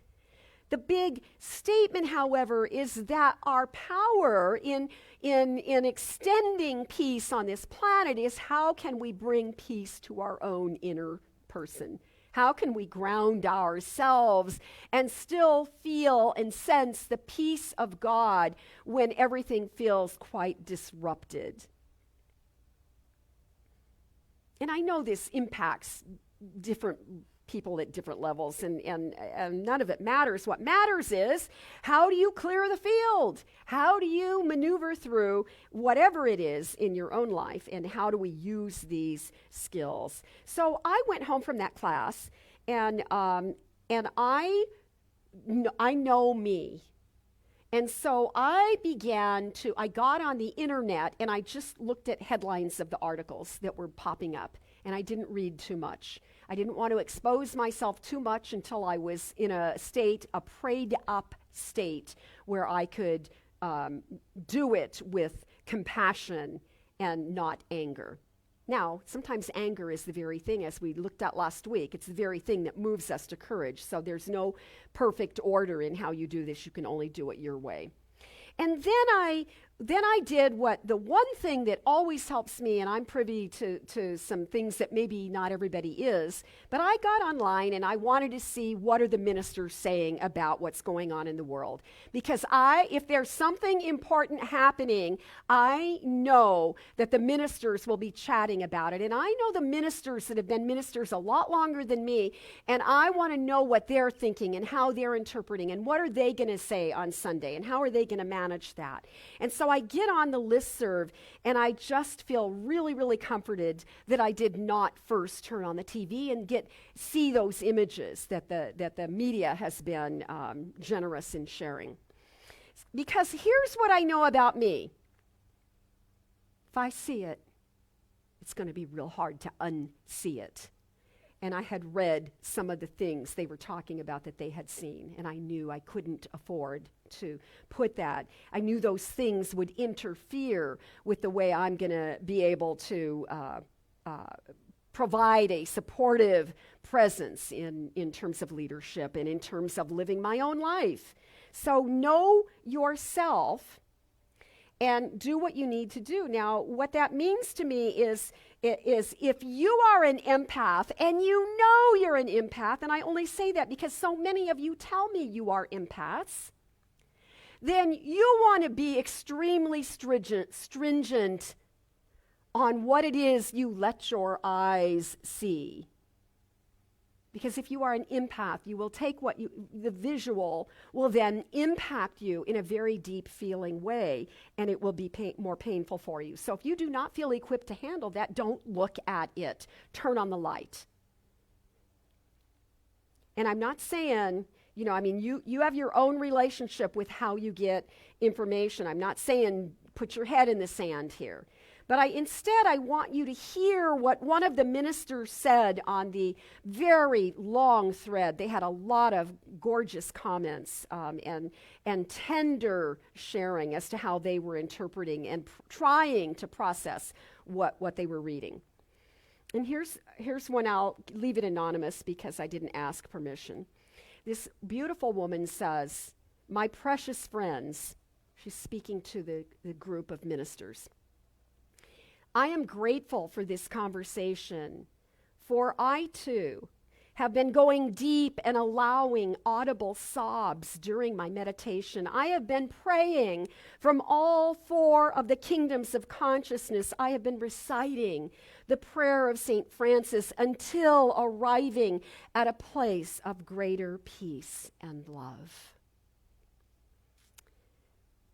The big statement, however, is that our power in extending peace on this planet is how can we bring peace to our own inner person? How can we ground ourselves and still feel and sense the peace of God when everything feels quite disrupted? And I know this impacts different people at different levels, and none of it matters. What matters is, how do you clear the field? How do you maneuver through whatever it is in your own life, and how do we use these skills? So I went home from that class, and I know me. And so I got on the internet and I just looked at headlines of the articles that were popping up, and I didn't read too much. I didn't want to expose myself too much until I was in a prayed up state where I could do it with compassion and not anger. Now, sometimes anger is the very thing, as we looked at last week, it's the very thing that moves us to courage. So there's no perfect order in how you do this. You can only do it your way. And then I did what the one thing that always helps me, and I'm privy to some things that maybe not everybody is, but I got online and I wanted to see what are the ministers saying about what's going on in the world. Because if there's something important happening, I know that the ministers will be chatting about it. And I know the ministers that have been ministers a lot longer than me, and I want to know what they're thinking and how they're interpreting and what are they going to say on Sunday and how are they going to manage that. And so I get on the listserv, and I just feel really, really comforted that I did not first turn on the TV and see those images that the media has been generous in sharing. Because here's what I know about me. If I see it, it's going to be real hard to unsee it. And I had read some of the things they were talking about that they had seen, and I knew I couldn't afford to put that. I knew those things would interfere with the way I'm going to be able to provide a supportive presence in terms of leadership and in terms of living my own life. So know yourself and do what you need to do. Now, what that means to me is if you are an empath, and you know you're an empath, and I only say that because so many of you tell me you are empaths, then you want to be extremely stringent on what it is you let your eyes see. Because if you are an empath, you will take the visual will then impact you in a very deep feeling way, and it will be more painful for you. So if you do not feel equipped to handle that, don't look at it. Turn on the light. And I'm not saying, you have your own relationship with how you get information. I'm not saying put your head in the sand here. But instead, I want you to hear what one of the ministers said on the very long thread. They had a lot of gorgeous comments and tender sharing as to how they were interpreting and trying to process what they were reading. And here's one. I'll leave it anonymous because I didn't ask permission. This beautiful woman says, "My precious friends," she's speaking to the group of ministers, "I am grateful for this conversation, for I too have been going deep and allowing audible sobs during my meditation. I have been praying from all four of the kingdoms of consciousness. I have been reciting the prayer of St. Francis until arriving at a place of greater peace and love."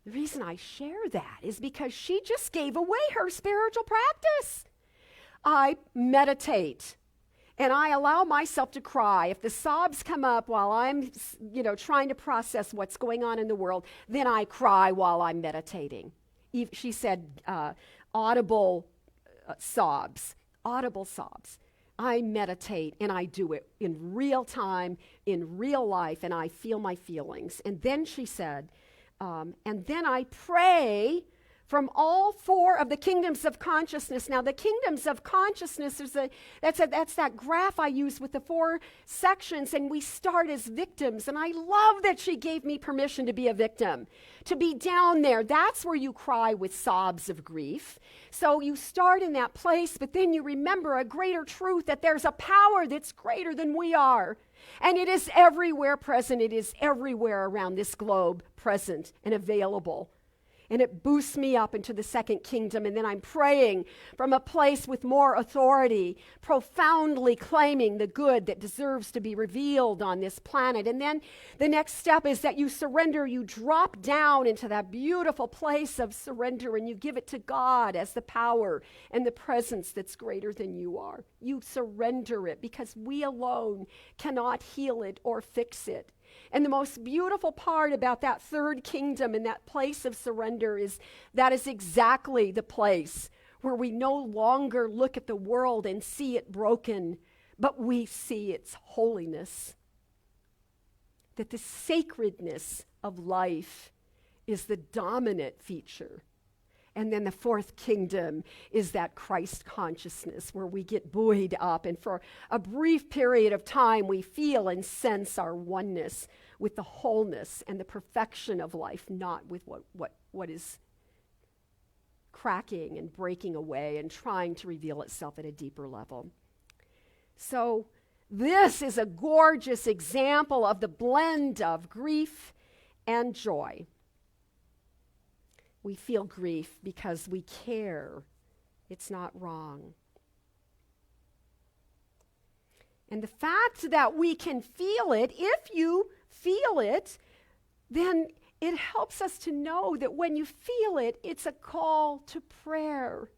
The reason I share that is because she just gave away her spiritual practice. I meditate and I allow myself to cry. If the sobs come up while I'm, trying to process what's going on in the world, then I cry while I'm meditating. She said audible sobs. I meditate and I do it in real time, in real life, and I feel my feelings. And then she said, and then I pray from all four of the kingdoms of consciousness. Now, the kingdoms of consciousness that's that graph I use with the 4 sections, and we start as victims. And I love that she gave me permission to be a victim, to be down there. That's where you cry with sobs of grief. So you start in that place, but then you remember a greater truth, that there's a power that's greater than we are. And it is everywhere present. It is everywhere around this globe present and available. And it boosts me up into the second kingdom. And then I'm praying from a place with more authority, profoundly claiming the good that deserves to be revealed on this planet. And then the next step is that you surrender. You drop down into that beautiful place of surrender, and you give it to God as the power and the presence that's greater than you are. You surrender it because we alone cannot heal it or fix it. And the most beautiful part about that third kingdom and that place of surrender is that is exactly the place where we no longer look at the world and see it broken, but we see its holiness. That the sacredness of life is the dominant feature. And then the fourth kingdom is that Christ consciousness where we get buoyed up, and for a brief period of time we feel and sense our oneness with the wholeness and the perfection of life, not with what is cracking and breaking away and trying to reveal itself at a deeper level. So this is a gorgeous example of the blend of grief and joy. We feel grief because we care. It's not wrong. And the fact that we can feel it, if you feel it, then it helps us to know that when you feel it, it's a call to prayer.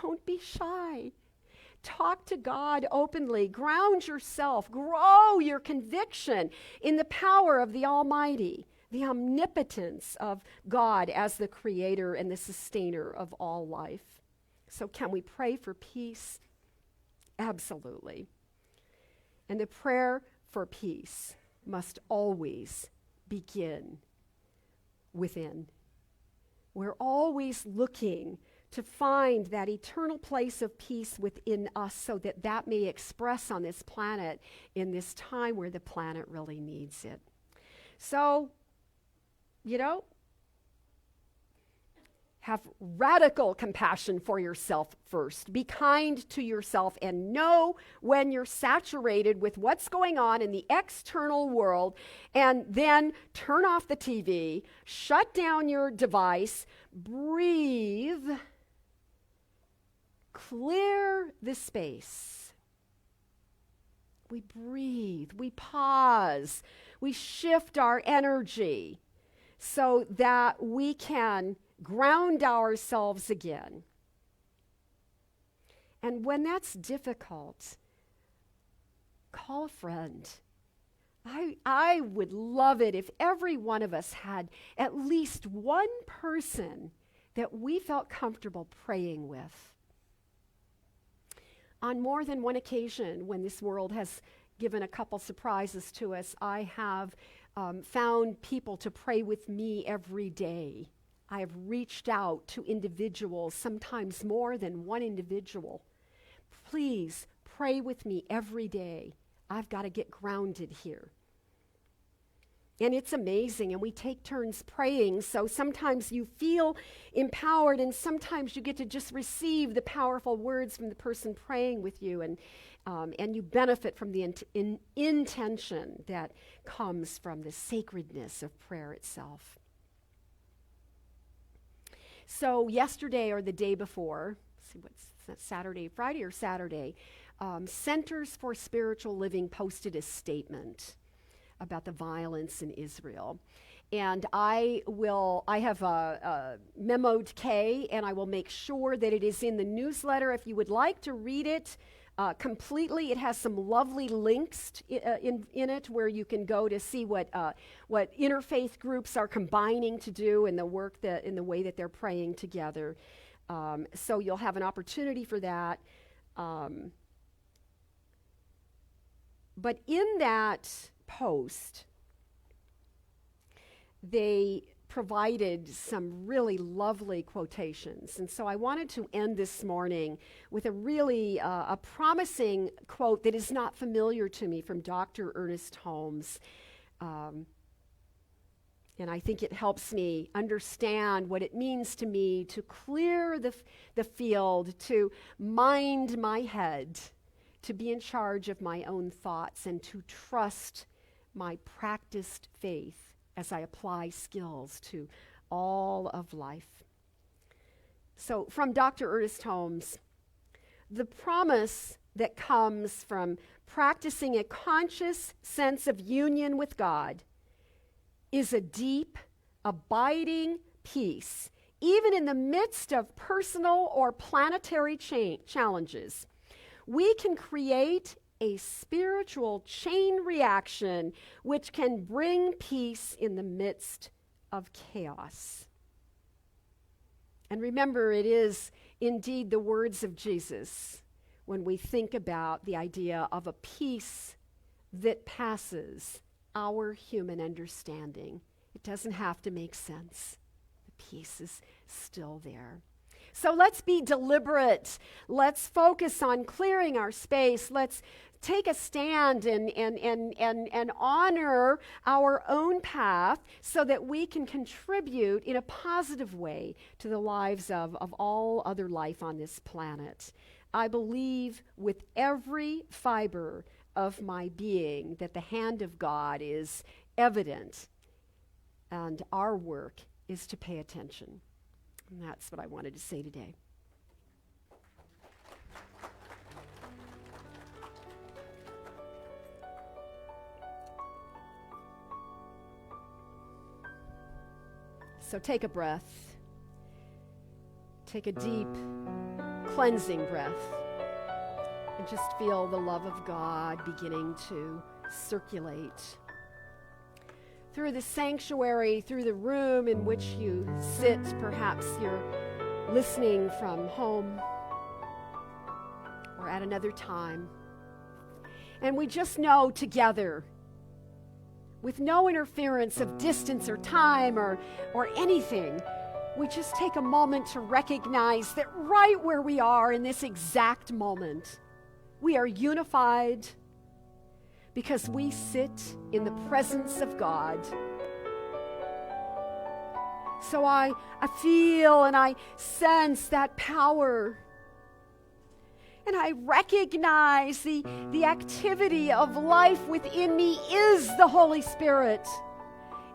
Don't be shy. Talk to God openly. Ground yourself. Grow your conviction in the power of the Almighty, the omnipotence of God as the creator and the sustainer of all life. So can we pray for peace? Absolutely. And the prayer for peace must always begin within. We're always looking to find that eternal place of peace within us so that that may express on this planet in this time where the planet really needs it. So, have radical compassion for yourself first. Be kind to yourself and know when you're saturated with what's going on in the external world, and then turn off the TV, shut down your device, breathe, clear the space. We breathe, we pause, we shift our energy so that we can ground ourselves again. And when that's difficult, call a friend. I would love it if every one of us had at least one person that we felt comfortable praying with. On more than one occasion, when this world has given a couple surprises to us, I have found people to pray with me every day. I have reached out to individuals, sometimes more than one individual. Please pray with me every day. I've got to get grounded here. And it's amazing, and we take turns praying, so sometimes you feel empowered, and sometimes you get to just receive the powerful words from the person praying with you, and you benefit from the intention that comes from the sacredness of prayer itself. So yesterday or the day before, let's see, what's that, Saturday, Friday or Saturday, Centers for Spiritual Living posted a statement about the violence in Israel. And I have memoed Kay, and I will make sure that it is in the newsletter. If you would like to read it completely, it has some lovely links in it where you can go to see what interfaith groups are combining to do in the work in the way that they're praying together. So you'll have an opportunity for that. But in that post, they provided some really lovely quotations. And so I wanted to end this morning with a really a promising quote that is not familiar to me from Dr. Ernest Holmes. And I think it helps me understand what it means to me to clear the field, to mind my head, to be in charge of my own thoughts, and to trust my practiced faith as I apply skills to all of life. So from Dr. Ernest Holmes, the promise that comes from practicing a conscious sense of union with God is a deep, abiding peace, even in the midst of personal or planetary challenges. We can create a spiritual chain reaction which can bring peace in the midst of chaos. And remember, it is indeed the words of Jesus when we think about the idea of a peace that passes our human understanding. It doesn't have to make sense. The peace is still there. So let's be deliberate. Let's focus on clearing our space. Let's take a stand and honor our own path so that we can contribute in a positive way to the lives of all other life on this planet. I believe with every fiber of my being that the hand of God is evident, and our work is to pay attention. And that's what I wanted to say today. So take a breath. Take a deep, cleansing breath. And just feel the love of God beginning to circulate through the sanctuary, through the room in which you sit. Perhaps you're listening from home or at another time. And we just know together, with no interference of distance or time or anything, we just take a moment to recognize that right where we are in this exact moment, we are unified because we sit in the presence of God. So I feel and I sense that power. And I recognize the activity of life within me is the Holy Spirit.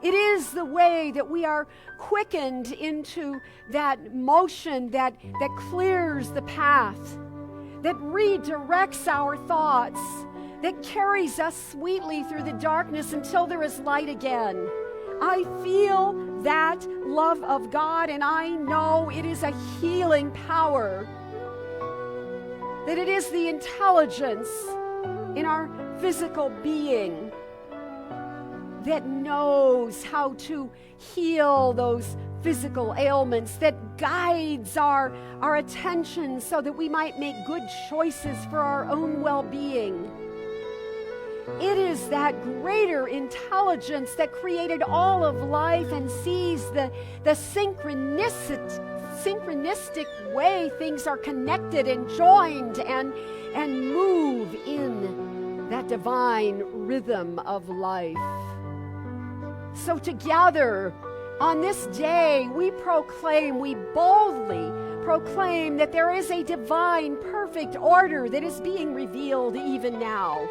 It is the way that we are quickened into that motion that clears the path, that redirects our thoughts, that carries us sweetly through the darkness until there is light again. I feel that love of God, and I know it is a healing power, that it is the intelligence in our physical being that knows how to heal those physical ailments, that guides our attention so that we might make good choices for our own well-being. It is that greater intelligence that created all of life and sees the synchronistic way things are connected and joined and move in that divine rhythm of life. So together on this day, we boldly proclaim that there is a divine, perfect order that is being revealed even now.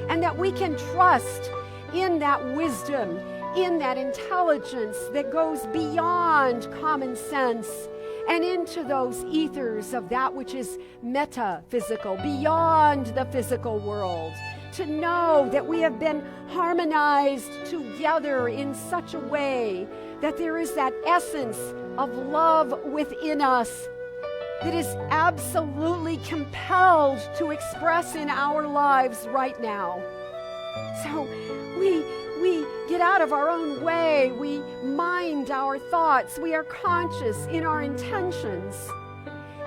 And that we can trust in that wisdom, in that intelligence that goes beyond common sense and into those ethers of that which is metaphysical, beyond the physical world. To know that we have been harmonized together in such a way that there is that essence of love within us that is absolutely compelled to express in our lives right now. So we get out of our own way. We mind our thoughts. We are conscious in our intentions.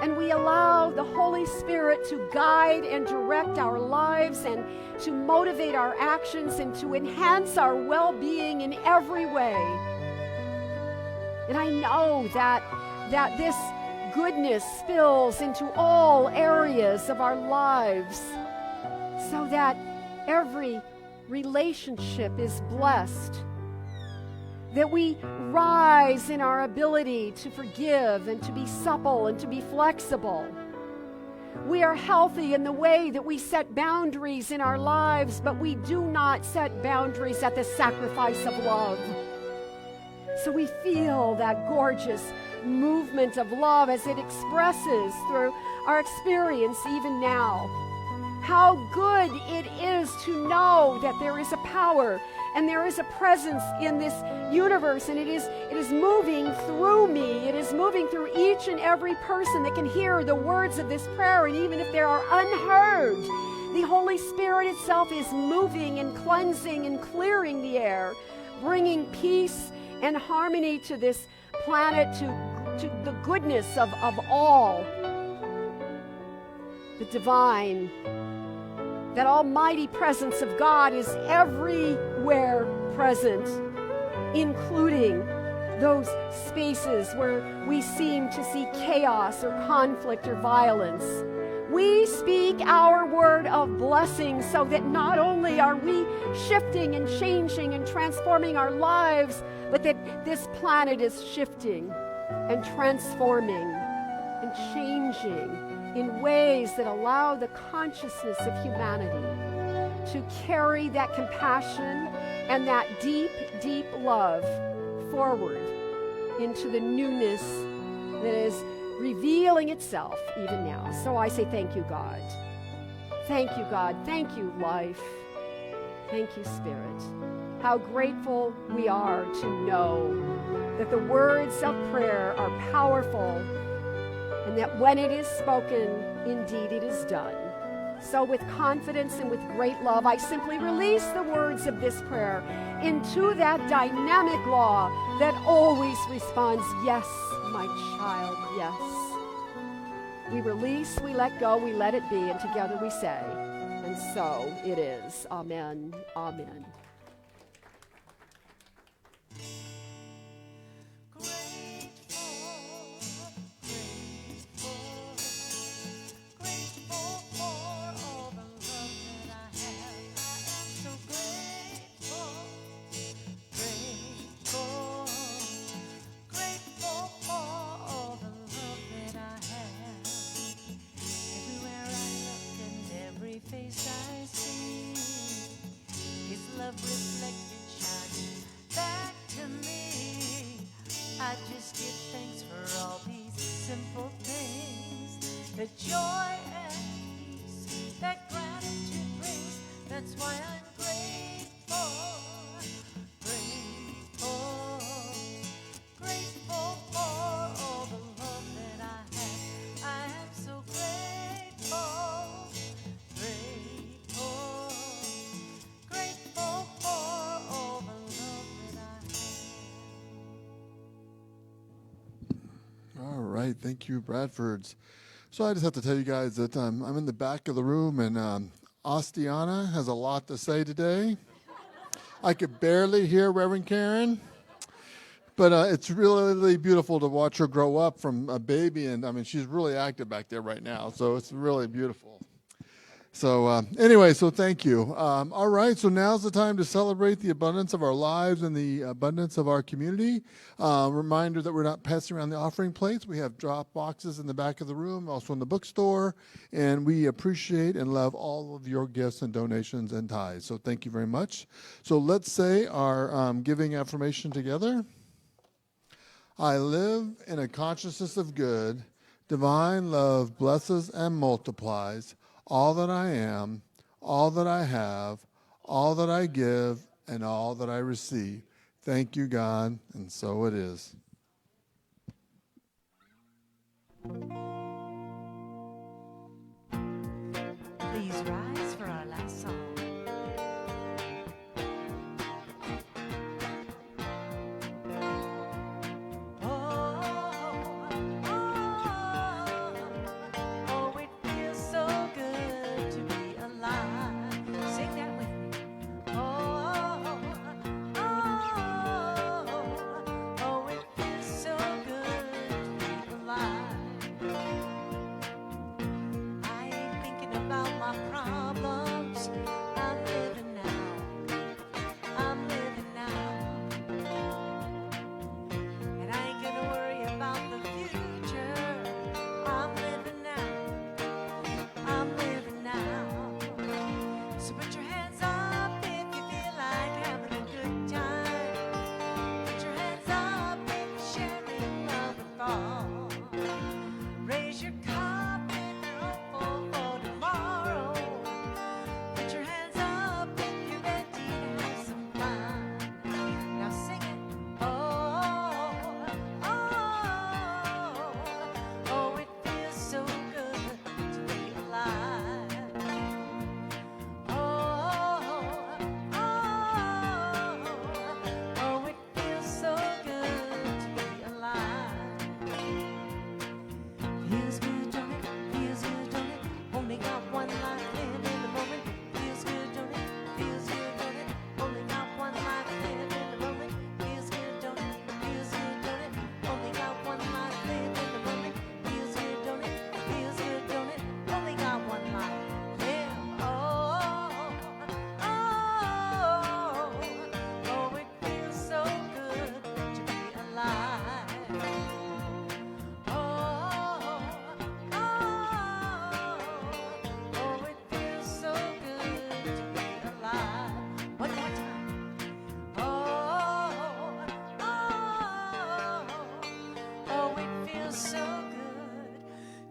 And we allow the Holy Spirit to guide and direct our lives and to motivate our actions and to enhance our well-being in every way. And I know that this goodness spills into all areas of our lives so that every relationship is blessed, that we rise in our ability to forgive and to be supple and to be flexible. We are healthy in the way that we set boundaries in our lives, but we do not set boundaries at the sacrifice of love. So we feel that gorgeous movement of love as it expresses through our experience even now. How good it is to know that there is a power and there is a presence in this universe, and it is moving through me. It is moving through each and every person that can hear the words of this prayer, and even if they are unheard, the Holy Spirit itself is moving and cleansing and clearing the air, bringing peace and harmony to this planet, to the goodness of all. The divine, that almighty presence of God is everywhere present, including those spaces where we seem to see chaos or conflict or violence. We speak our word of blessing so that not only are we shifting and changing and transforming our lives, but that this planet is shifting and transforming and changing in ways that allow the consciousness of humanity to carry that compassion and that deep, deep love forward into the newness that is revealing itself even now. So I say thank you, God. Thank you, God. Thank you, life. Thank you, Spirit. How grateful we are to know that the words of prayer are powerful and that when it is spoken, indeed it is done. So with confidence and with great love, I simply release the words of this prayer into that dynamic law that always responds, yes, my child, yes. We release, we let go, we let it be, and together we say, and so it is. Amen. Amen. Face I see, His love reflected shining back to me. I just give thanks for all these simple things, the joy and peace that gratitude brings. That's why I'm grateful, grateful, grateful for all the love that I have. I am so grateful. Grateful for all the love that I have. All right, thank you, Bradfords. So I just have to tell you guys that I'm in the back of the room, and Ostiana has a lot to say today. I could barely hear Reverend Karen, but it's really beautiful to watch her grow up from a baby, and I mean she's really active back there right now, so it's really beautiful. So anyway, so thank you. All right, so now's the time to celebrate the abundance of our lives and the abundance of our community. Reminder that we're not passing around the offering plates. We have drop boxes in the back of the room, also in the bookstore, and we appreciate and love all of your gifts and donations and tithes. So thank you very much. So let's say our giving affirmation together. I live in a consciousness of good. Divine love blesses and multiplies all that I am, all that I have, all that I give, and all that I receive. Thank you, God, and so it is. Please rise for our last song. Problems.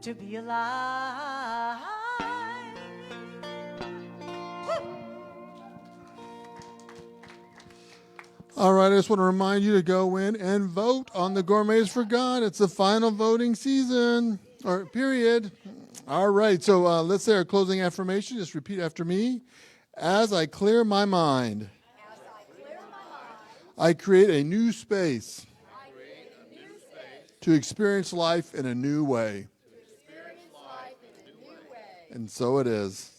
to be alive. Woo! All right, I just want to remind you to go in and vote on the Gourmets for God. It's the final voting season, or period. All right, so let's say our closing affirmation. Just repeat after me. As I clear my mind, I create a new space to experience life in a new way. And so it is.